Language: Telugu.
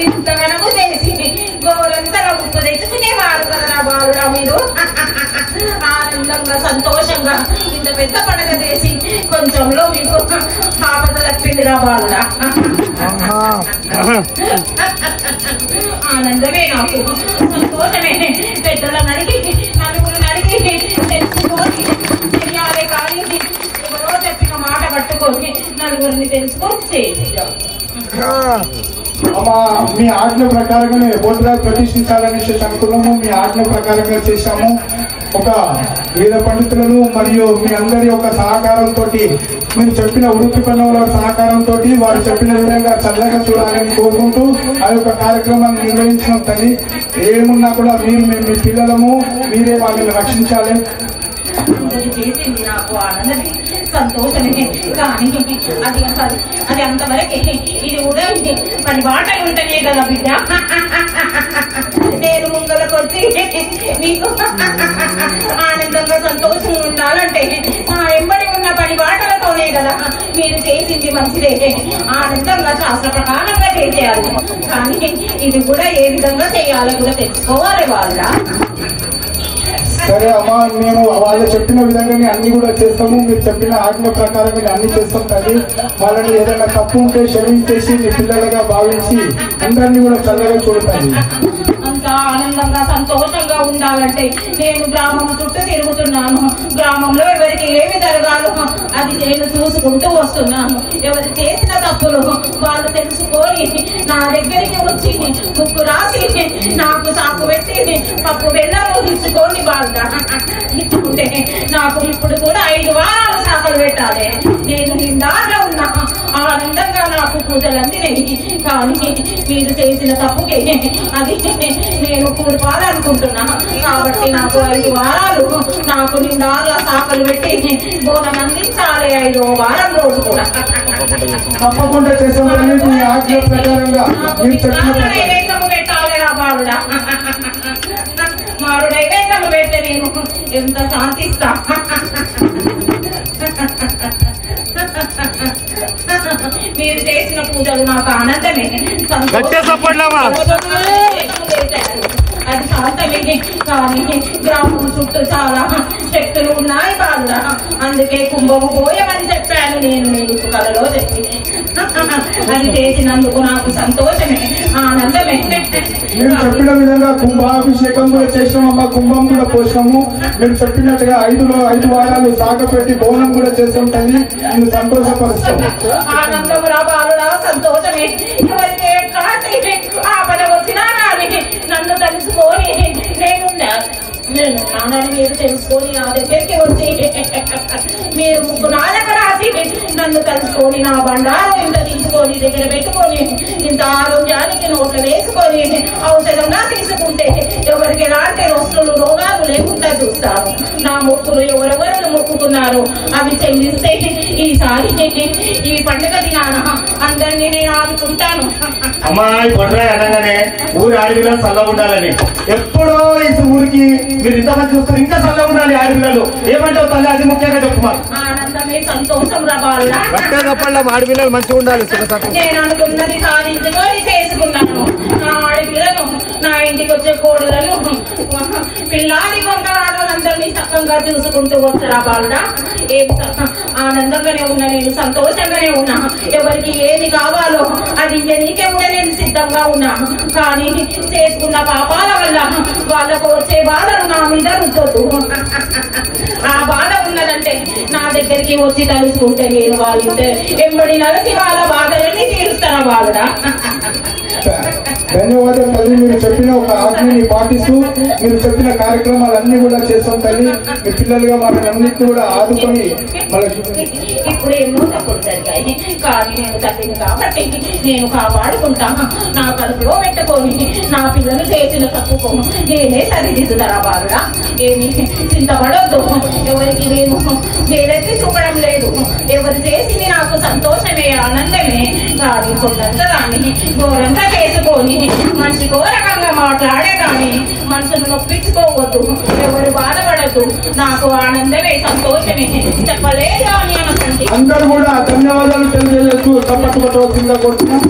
ఇంతగనము చేసి గోరంతగా ముప్పు తెచ్చుకునేవారు కదా నా బాలుడా మీరు. ఆనందంగా సంతోషంగా ఇంత పెద్ద పండుగ చేసి కొంచెంలో మీకు ఆపద తప్పింది నా బాలుడా. ఆనందమే నాకు సంతోషమే. పెద్దలను అడిగి నలుగురిని అడిగి తెలుసుకొని తెలియాలి కానీ ఎవరో చెప్పిన మాట పట్టుకొని నలుగురిని తెలుసుకొని చేయాలి. అమ్మా మీ ఆజ్ఞ ప్రకారంగానే బోధరాజు ప్రతిష్ఠించాలనేసి అనుకున్నాము. మీ ఆజ్ఞ ప్రకారంగా చేశాము. ఒక వేద పండితులను మరియు మీ అందరి యొక్క సహకారంతో మీరు చెప్పిన వృత్తి పనుల సహకారంతో వారు చెప్పిన విధంగా చల్లగా చూడాలని కోరుకుంటూ ఆ యొక్క కార్యక్రమాన్ని నిర్వహించడం తల్లి. ఏమున్నా కూడా మీరు మీ పిల్లలము మీరే వాళ్ళని రక్షించాలి. చేసింది నాకు ఆనందమే సంతోషమే కానీ అది అంతవరకే. ఇది కూడా పని బాటలు ఉంటేనే కదా బిడ్డ. నేను ముంగలకు వచ్చి మీకు ఆనందంగా సంతోషంగా ఉండాలంటే నా వెంబడి ఉన్న పని బాటలతోనే కదా. మీరు చేసింది మంచిదే, ఆనందంగా శాస్త్ర ప్రకారంగా చేసేయాలి. కానీ ఇది కూడా ఏ విధంగా చేయాలో కూడా తెలుసుకోవాలి వాళ్ళ. సరే అమ్మా, మేము వాళ్ళు చెప్పిన విధంగానే అన్ని కూడా చేస్తాము. మీరు చెప్పిన ఆజ్ఞ ప్రకారం అన్ని చేస్తాం తల్లి. వాళ్ళని ఏదైనా తప్పు ఉంటే క్షమించేసి మీ పిల్లలుగా భావించి అందరినీ కూడా చల్లగా చూడతాను. అంత ఆనందంగా సంతోషంగా ఉండాలంటే నేను గ్రామం చుట్టూ తిరుగుతున్నాను. గ్రామంలో ఎవరికి ఏమి జరగాలో అది నేను చూసుకుంటూ వస్తున్నాను. ఎవరు చేసిన తప్పులు వాళ్ళు తెలుసుకొని నా దగ్గరికి వచ్చి ముక్కు రాసి నాకు సాకు పెట్టి పప్పు బెల్లము ఇచ్చుకోండి బాగా ఇచ్చుకుంటే నాకు ఇప్పుడు కూడా 5 వారాలు సాకలు పెట్టాలి. నేను నిండాగా ఉన్నా ఆనందంగా నాకు పూజలు అందినాయి. కానీ మీరు చేసిన తప్పుకే అది నేను కూడిపోవాలనుకుంటున్నా. కాబట్టి నాకు 5 వారాలు నాకు నిండాగా సాకలు పెట్టి బోనం అందించాలి. 5వ వారం రోజు కూడా తప్పకుండా చేసామని మీ ఆజ్ఞ ప్రకారంగా నైవేద్యము పెట్టాలి నా బాలుడా. మారు నైవేద్యము పెడితే నేను ఎంత శాంతిస్తా. మీరు చేసిన పూజలు నాకు ఆనందమే అది శాంతమే. కానీ గ్రామం చుట్టూ చాలా శక్తులు ఉన్నాయి బాలుడా. అందుకే కుంభము పోయమని చెప్పాను నేను మీకు కలలో చెప్పి. అది చేసినందుకు నాకు సంతోషమే, ఆనందమే. మీరు చెప్పిన విధంగా కుంభాభిషేకం కూడా చేసామమ్మా. కుంభం కూడా పోసాము. మీరు చెప్పినట్టుగా 5 వారాలు సాగపెట్టి బోనం కూడా చేసాం తల్లి. నేను సంతోషపరుస్తాం. ఆనందం రా బాలుడా, సంతోషమే. ఎవరికి ఎట్లాంటి ఆపద వచ్చినా కానీ నన్ను తెలుసుకొని నేను నాన్నని మీరు తెలుసుకొని నా దగ్గరికి వచ్చి మీరు ముగ్గు నాలుగు రాసి నన్ను తెలుసుకొని నా బండారం ఇంత తీసుకొని దగ్గర పెట్టుకొని ఇంత ఆరోగ్యానికి నోట్లు వేసుకొని ఔషధంగా తీసుకుంటే ఎవరికి ఎలాంటి రోగాలు లేకుండా చూస్తాను. నా మొక్కులు ఎవరెవరు మొక్కుకున్నారు అవి చెల్లిస్తే ఈసారి ఈ పండుగ దినాన అందరినీ నేను ఆదుకుంటాను. అమ్మాయి పొట్రాయి అనగానే ఊరి ఆడపిల్లలు చల్లగా ఉండాలని ఎప్పుడో ఈ ఊరికి మీరు ఇంతమంది చూస్తారు. ఇంకా చల్లగా ఉండాలి ఆడపిల్లలు. ఏమంటావు తల్లి? అది ముఖ్యంగా చెప్పుకోవాలి. ఆనందమే సంతోషం రావాల. ఆడపిల్లలు మంచిగా ఉండాలి. నేను అనుకున్నది సాధించుకొని చేసుకున్నాను. నా ఆడపిల్లను నా ఇంటికి వచ్చే కోడలను పిల్లాది కొందరందరినీ చక్కగా చూసుకుంటూ వచ్చరా బాలుడా. ఏమి ఆనందంగానే ఉన్నా, నేను సంతోషంగానే ఉన్నా. ఎవరికి ఏమి కావాలో అది నీకే కూడా నేను సిద్ధంగా ఉన్నా. కానీ చేసుకున్న పాపాల వల్ల వాళ్ళకు వచ్చే బాధలు నా మీద రుద్దొద్దు. ఆ బాధ ఉన్నదంటే నా దగ్గరికి వచ్చి తలుచుకుంటే నేను వాళ్ళు ఎంబడి నలసి వాళ్ళ బాధలన్నీ తీరుస్తాను బాలుడా. ధన్యవాదాలు తల్లి. మీరు చెప్పిన ఒక ఆజ్ఞని పాటిస్తూ మీరు చెప్పిన కార్యక్రమాలన్నీ కూడా చేస్తాం తల్లి. మీ పిల్లలుగా వాళ్ళని అన్నింటినీ కూడా ఆదుకొని ఇప్పుడు ఎన్నో తప్పులు జరిగాయి. కానీ నేను తల్లిని కాబట్టి నేను కాపాడుకుంటాను. నా కడుపులో పెట్టుకొని నా పిల్లలు చేసిన తప్పుకో నేనే సరిదిద్దుతారా బాలుడా. ఏమి చింతపడొద్దు. ఎవరికి నేను వేలెత్తి చూపడం లేదు. ఎవరు చేసింది నాకు సంతోషమే, ఆనందమే. కానీ కొండంత దాన్ని ఘోరంగా చేసుకొని మనిషికో రకంగా మాట్లాడే కానీ మనసును నొప్పించుకోవద్దు. ఎవరు బాధపడద్దు. నాకు ఆనందమే, సంతోషమే. చెప్పలేదు అని అనకండి. అందరూ కూడా చప్పట్లు కొట్టవలసిందిగా కోరుతున్నాం.